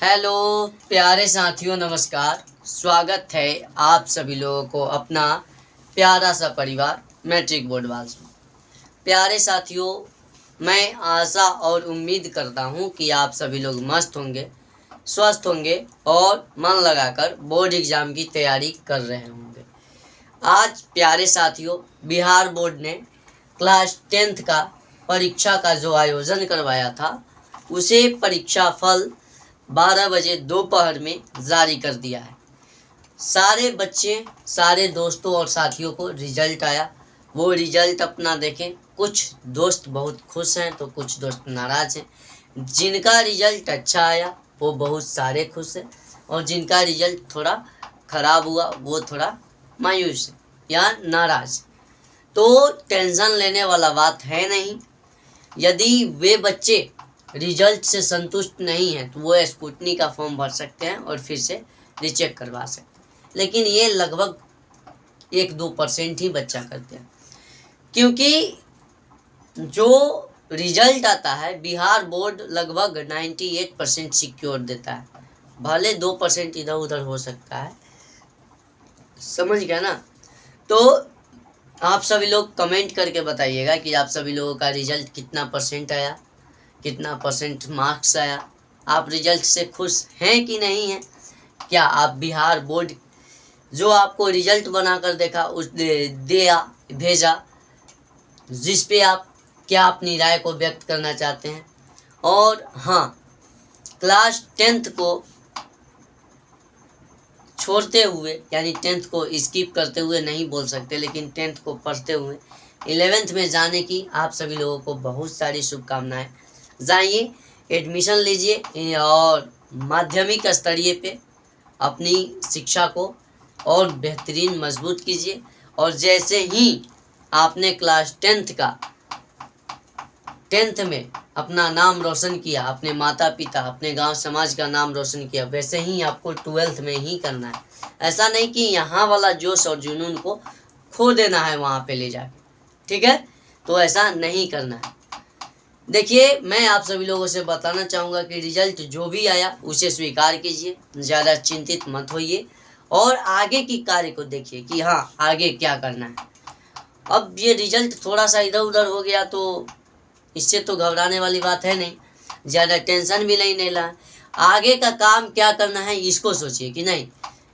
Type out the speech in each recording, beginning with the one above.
Hello प्यारे साथियों, नमस्कार। स्वागत है आप सभी लोगों को अपना प्यारा सा परिवार मैट्रिक बोर्ड वाल्स में। प्यारे साथियों, मैं आशा और उम्मीद करता हूँ कि आप सभी लोग मस्त होंगे, स्वस्थ होंगे और मन लगाकर बोर्ड एग्ज़ाम की तैयारी कर रहे होंगे। आज प्यारे साथियों, बिहार बोर्ड ने क्लास 10th का परीक्षा का जो आयोजन करवाया था, उसे परीक्षा फल 12 बजे दोपहर में जारी कर दिया है। सारे बच्चे, सारे दोस्तों और साथियों को रिजल्ट आया। वो रिजल्ट अपना देखें। कुछ दोस्त बहुत खुश हैं तो कुछ दोस्त नाराज़ हैं। जिनका रिजल्ट अच्छा आया वो बहुत सारे खुश हैं और जिनका रिजल्ट थोड़ा ख़राब हुआ वो थोड़ा मायूस है या नाराज़। तो टेंशन लेने वाला बात है नहीं। यदि वे बच्चे रिजल्ट से संतुष्ट नहीं हैं तो वो स्कूटनी का फॉर्म भर सकते हैं और फिर से रीचेक करवा सकते हैं, लेकिन ये लगभग 1-2% ही बच्चा करते हैं, क्योंकि जो रिजल्ट आता है बिहार बोर्ड लगभग 98% सिक्योर देता है। भले 2% इधर उधर हो सकता है, समझ गया ना। तो आप सभी लोग कमेंट करके बताइएगा कि आप सभी लोगों का रिजल्ट कितना परसेंट आया, कितना परसेंट मार्क्स आया। आप रिजल्ट से खुश हैं कि नहीं हैं? क्या आप बिहार बोर्ड जो आपको रिजल्ट बनाकर देखा उस भेजा, जिस पे आप क्या अपनी राय को व्यक्त करना चाहते हैं? और हाँ, क्लास 10th को छोड़ते हुए यानी 10th को स्किप करते हुए नहीं बोल सकते, लेकिन 10th को पढ़ते हुए 11th में जाने की आप सभी लोगों को बहुत सारी शुभकामनाएं। जाइए, एडमिशन लीजिए और माध्यमिक स्तरीय पे अपनी शिक्षा को और बेहतरीन मजबूत कीजिए। और जैसे ही आपने क्लास 10th में अपना नाम रोशन किया, अपने माता पिता, अपने गांव समाज का नाम रोशन किया, वैसे ही आपको 12th में ही करना है। ऐसा नहीं कि यहाँ वाला जोश और जुनून को खो देना है वहाँ पे ले जाके, ठीक है? तो ऐसा नहीं करना है। देखिए, मैं आप सभी लोगों से बताना चाहूँगा कि रिजल्ट जो भी आया उसे स्वीकार कीजिए, ज़्यादा चिंतित मत होइए और आगे की कार्य को देखिए कि हाँ आगे क्या करना है। अब ये रिजल्ट थोड़ा सा इधर उधर हो गया तो इससे तो घबराने वाली बात है नहीं, ज़्यादा टेंशन भी नहीं लेना है। आगे का काम क्या करना है इसको सोचिए कि नहीं,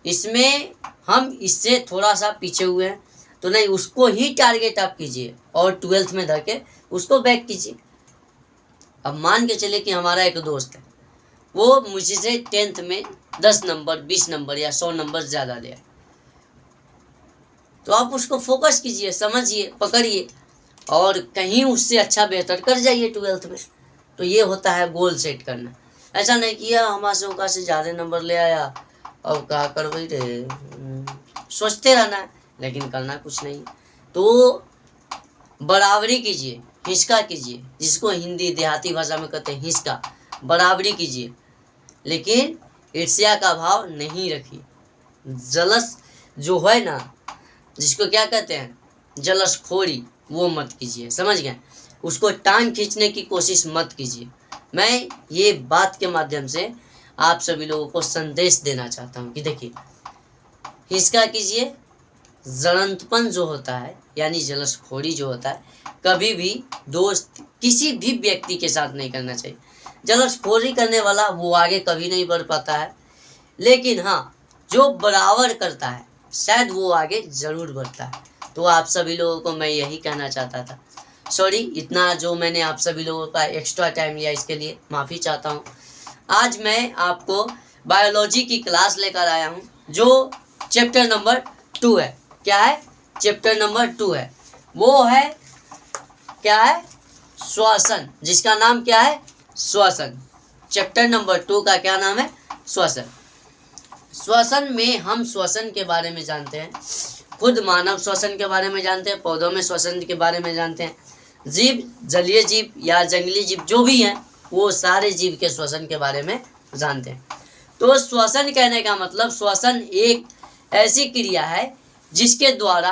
इसमें हम इससे थोड़ा सा पीछे हुए हैं तो नहीं, उसको ही टारगेट आप कीजिए और 12th में धर के उसको बैक कीजिए। अब मान के चले कि हमारा एक दोस्त है, वो मुझसे 10th में 10 नंबर, 20 नंबर या 100 नंबर ज़्यादा लिया, तो आप उसको फोकस कीजिए, समझिए, पकड़िए और कहीं उससे अच्छा बेहतर कर जाइए 12th में। तो ये होता है गोल सेट करना। ऐसा नहीं किया हमारे से ज़्यादा नंबर ले आया और क्या करवाई रे, सोचते रहना है लेकिन करना कुछ नहीं। तो बराबरी कीजिए, हिसका कीजिए, जिसको हिंदी देहाती भाषा में कहते हैं हिसका, बराबरी कीजिए, लेकिन ईर्ष्या का भाव नहीं रखिए। जलस जो है ना, जिसको क्या कहते हैं जलसखोरी, वो मत कीजिए, समझ गए? उसको टांग खींचने की कोशिश मत कीजिए। मैं ये बात के माध्यम से आप सभी लोगों को संदेश देना चाहता हूँ कि देखिए, हिसका कीजिए। जड़ंतपन जो होता है यानी जलसखोरी जो होता है, कभी भी दोस्त किसी भी व्यक्ति के साथ नहीं करना चाहिए। जलसखोरी करने वाला वो आगे कभी नहीं बढ़ पाता है, लेकिन हाँ, जो बराबर करता है शायद वो आगे ज़रूर बढ़ता है। तो आप सभी लोगों को मैं यही कहना चाहता था। सॉरी, इतना जो मैंने आप सभी लोगों का एक्स्ट्रा टाइम लिया, इसके लिए माफ़ी चाहता हूँ। आज मैं आपको बायोलॉजी की क्लास लेकर आया हूँ जो चैप्टर नंबर 2 है। क्या है? चैप्टर नंबर 2 है। वो है क्या है? श्वसन, जिसका नाम क्या है? श्वसन। चैप्टर नंबर 2 का क्या नाम है? श्वसन। श्वसन में हम श्वसन के बारे में जानते हैं, खुद मानव श्वसन के बारे में जानते हैं, पौधों में श्वसन के बारे में जानते हैं, जीव, जलीय जीव या जंगली जीव जो भी हैं वो सारे जीव के श्वसन के बारे में जानते हैं। तो श्वसन कहने का मतलब, श्वसन एक ऐसी क्रिया है जिसके द्वारा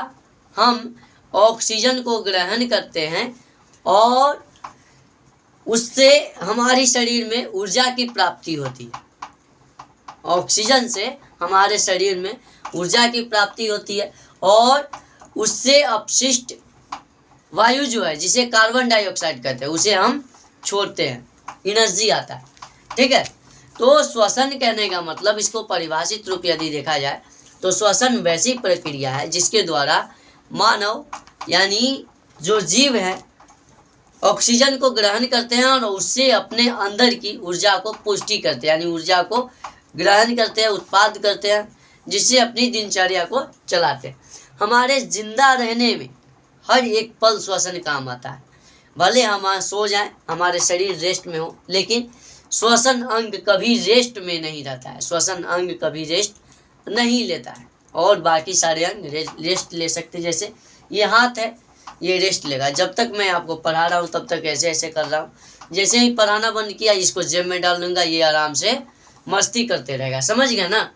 हम ऑक्सीजन को ग्रहण करते हैं और उससे हमारी शरीर में ऊर्जा की प्राप्ति होती है। ऑक्सीजन से हमारे शरीर में ऊर्जा की प्राप्ति होती है और उससे अपशिष्ट वायु जो है जिसे कार्बन डाइऑक्साइड कहते हैं उसे हम छोड़ते हैं, एनर्जी आता है। ठीक है, तो श्वसन कहने का मतलब, इसको परिभाषित रूप यदि देखा जाए तो श्वसन वैसी प्रक्रिया है जिसके द्वारा मानव यानी जो जीव है ऑक्सीजन को ग्रहण करते हैं और उससे अपने अंदर की ऊर्जा को पुष्टि करते हैं, यानी ऊर्जा को ग्रहण करते हैं, उत्पाद करते हैं, जिससे अपनी दिनचर्या को चलाते हैं। हमारे जिंदा रहने में हर एक पल श्वसन काम आता है। भले हम सो जाएं, हमारे शरीर रेस्ट में हो, लेकिन श्वसन अंग कभी रेस्ट में नहीं रहता है। श्वसन अंग कभी रेस्ट नहीं लेता है और बाकी सारे अंग रेस्ट ले सकते। जैसे ये हाथ है, ये रेस्ट लेगा। जब तक मैं आपको पढ़ा रहा हूँ तब तक ऐसे ऐसे कर रहा हूँ, जैसे ही पढ़ाना बंद किया इसको जेब में डाल दूंगा, ये आराम से मस्ती करते रहेगा। समझ गए ना?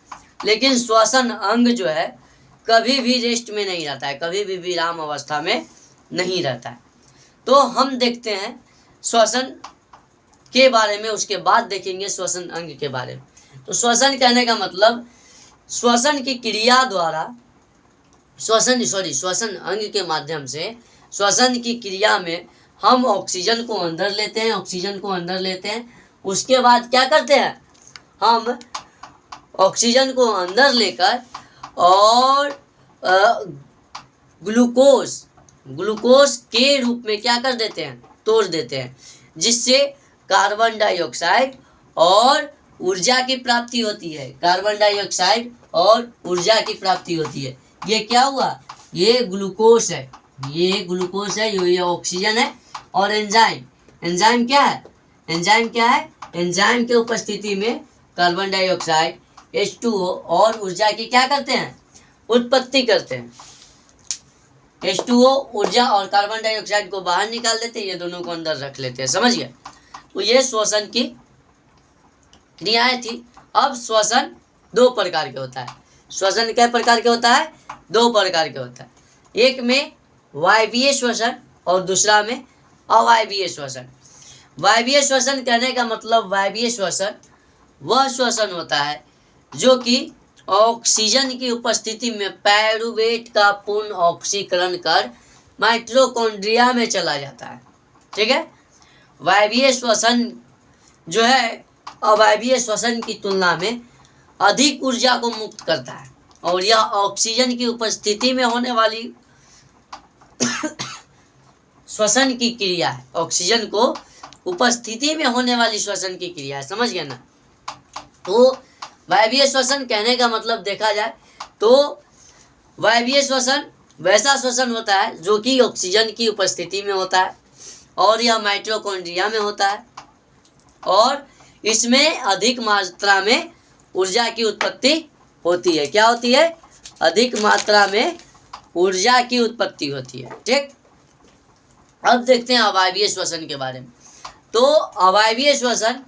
लेकिन श्वसन अंग जो है कभी भी रेस्ट में नहीं रहता है, कभी भी विराम अवस्था में नहीं रहता है। तो हम देखते हैं श्वसन के बारे में, उसके बाद देखेंगे श्वसन अंग के बारे में। तो श्वसन कहने का मतलब श्वसन की क्रिया द्वारा श्वसन अंग के माध्यम से श्वसन की क्रिया में हम ऑक्सीजन को अंदर लेते हैं। उसके बाद क्या करते हैं, हम ऑक्सीजन को अंदर लेकर और ग्लूकोज के रूप में क्या कर देते हैं, तोड़ देते हैं, जिससे कार्बन डाइऑक्साइड और ऊर्जा की प्राप्ति होती है। कार्बन डाइऑक्साइड और ऊर्जा की प्राप्ति होती है। ये क्या हुआ, ये ग्लूकोज है, ये ऑक्सीजन है। और एंजाइम क्या है, एंजाइम के उपस्थिति में कार्बन डाइऑक्साइड H2O और ऊर्जा की क्या करते हैं, उत्पत्ति करते हैं। H2O ऊर्जा और कार्बन डाइऑक्साइड को बाहर निकाल देते हैं, ये दोनों को अंदर रख लेते हैं। समझ गए? तो ये श्वसन की क्रियाएं थी। अब श्वसन दो प्रकार के होता है। श्वसन कै प्रकार के होता है, दो प्रकार के होता है। एक में वायवीय श्वसन और दूसरा में अवायवीय श्वसन। वायवीय श्वसन कहने का मतलब, वायवीय श्वसन वह श्वसन होता है जो कि ऑक्सीजन की उपस्थिति में पायरुवेट का पूर्ण ऑक्सीकरण कर माइटोकॉन्ड्रिया में चला जाता है। ठीक है, वायवीय श्वसन जो है अवायवीय श्वसन की तुलना में अधिक ऊर्जा को मुक्त करता है और यह ऑक्सीजन की उपस्थिति में होने वाली श्वसन की क्रिया है। ऑक्सीजन को उपस्थिति में होने वाली श्वसन की क्रिया है। समझ गए ना? तो वायवीय श्वसन कहने का मतलब देखा जाए तो वायवीय श्वसन वैसा श्वसन होता है जो कि ऑक्सीजन की उपस्थिति में होता है और यह माइटोकॉन्ड्रिया में होता है और इसमें अधिक मात्रा में ऊर्जा की उत्पत्ति होती है। क्या होती है? अधिक मात्रा में ऊर्जा की उत्पत्ति होती है। ठीक, अब देखते हैं अवायवीय श्वसन के बारे में। तो अवायवीय श्वसन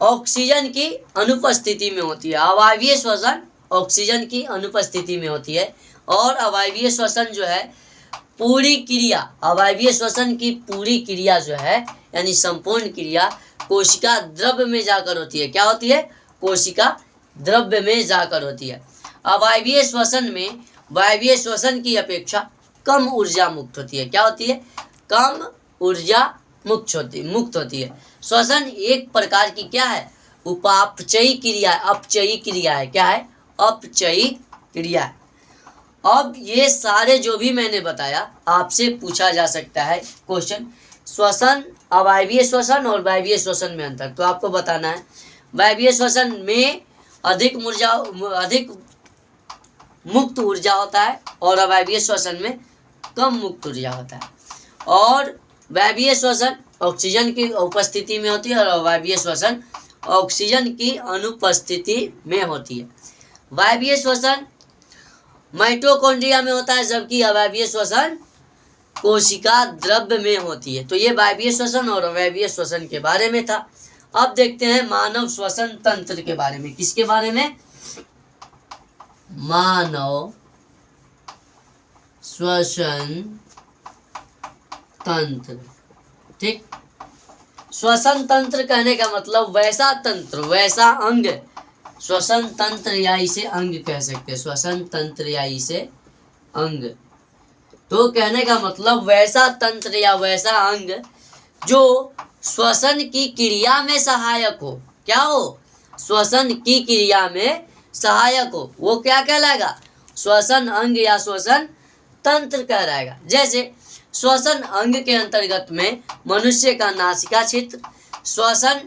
ऑक्सीजन की अनुपस्थिति में होती है। अवायवीय श्वसन ऑक्सीजन की अनुपस्थिति में होती है और अवायवीय श्वसन जो है पूरी क्रिया, अवायवीय श्वसन की पूरी क्रिया जो है यानी संपूर्ण क्रिया कोशिका द्रव्य में जाकर होती है। क्या होती है? कोशिका द्रव्य में जाकर होती है। अवायवीय श्वसन में वायवीय श्वसन की अपेक्षा कम ऊर्जा मुक्त होती है। क्या होती है? कम ऊर्जा मुक्त होती है। श्वसन एक प्रकार की क्या है? उपापचयी क्रिया, अपचयी क्रिया है। क्या है? अपचयी क्रिया है। अब ये सारे जो भी मैंने बताया आपसे पूछा जा सकता है क्वेश्चन, श्वसन, अवायवीय श्वसन और वायवीय श्वसन में अंतर। तो आपको बताना है वायवीय श्वसन में अधिक मुक्त ऊर्जा होता है और अवायवीय श्वसन में कम मुक्त ऊर्जा होता है। और वायवीय श्वसन ऑक्सीजन की उपस्थिति में होती है और अवायवीय श्वसन ऑक्सीजन की अनुपस्थिति में होती है। वायवीय श्वसन माइटोकॉन्ड्रिया में होता है जबकि अवायवीय श्वसन कोशिका द्रव्य में होती है। तो ये वायवीय श्वसन और अवायवीय श्वसन के बारे में था। अब देखते हैं मानव श्वसन तंत्र के बारे में। किसके बारे में? मानव श्वसन तंत्र। ठीक, श्वसन तंत्र कहने का मतलब वैसा तंत्र, वैसा अंग श्वसन तंत्र या इसे अंग कह सकते हैं, श्वसन तंत्र या इसे अंग। तो कहने का मतलब वैसा तंत्र या वैसा अंग जो श्वसन की क्रिया में सहायक हो। क्या हो? श्वसन की क्रिया में सहायक हो, वो क्या कहलाएगा? श्वसन अंग या श्वसन तंत्र कहलाएगा। जैसे श्वसन अंग के अंतर्गत में मनुष्य का नासिका क्षेत्र, श्वसन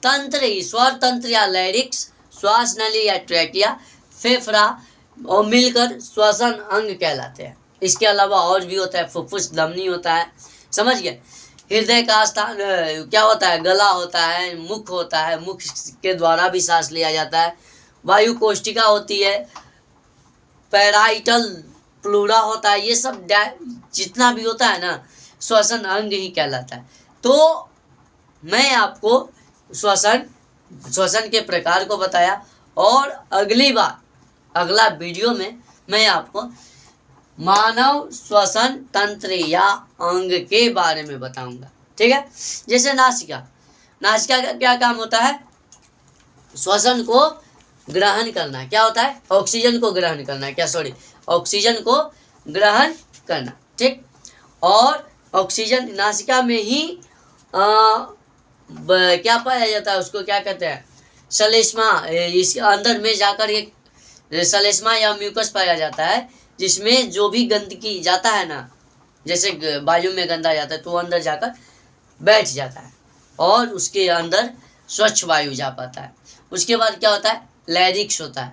तंत्र ही स्वर तंत्र या लैरिक्स, श्वास नली या ट्रैकिया, फेफड़ा और मिलकर श्वसन अंग कहलाते हैं। इसके अलावा और भी होता है, फुफ्फुस धमनी होता है, समझ गए। हृदय का स्थान क्या होता है? गला होता है, मुख होता है, मुख के द्वारा भी सांस लिया जाता है। वायु कोष्ठिका होती है, पैराइटल प्लूरा होता है। ये सब जितना भी होता है ना, श्वसन अंग ही कहलाता है। तो मैं आपको श्वसन के प्रकार को बताया, और अगली बार अगला वीडियो में मैं आपको मानव श्वसन तंत्र या अंग के बारे में बताऊंगा, ठीक है। जैसे नासिका, नासिका का क्या काम होता है? श्वसन को ग्रहण करना। क्या होता है? ऑक्सीजन को ग्रहण करना, क्या सॉरी ऑक्सीजन को ग्रहण करना, ठीक। और ऑक्सीजन नासिका में ही क्या पाया जाता है, उसको क्या कहते हैं? श्लेष्मा। इसके अंदर में जाकर एक श्लेष्मा या म्यूकस पाया जाता है, जिसमें जो भी गंदगी जाता है ना, जैसे वायु में गंदा जाता है तो वो अंदर जाकर बैठ जाता है और उसके अंदर स्वच्छ वायु जा पाता है। उसके बाद क्या होता है? लैरिक्स होता है,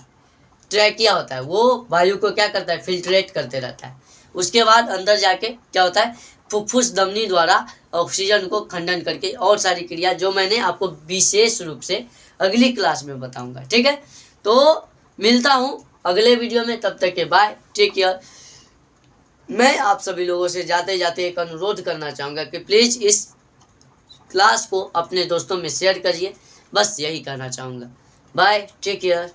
ट्रैकिया होता है, वो वायु को क्या करता है? फिल्ट्रेट करते रहता है। उसके बाद अंदर जाके क्या होता है? फुफ्फुस धमनी द्वारा ऑक्सीजन को खंडन करके और सारी क्रिया जो मैंने आपको विशेष रूप से अगली क्लास में बताऊंगा, ठीक है। तो मिलता हूँ अगले वीडियो में, तब तक के बाय, टेक केयर। मैं आप सभी लोगों से जाते जाते एक अनुरोध करना चाहूँगा कि प्लीज़ इस क्लास को अपने दोस्तों में शेयर करिए, बस यही कहना चाहूँगा। Bye, take care.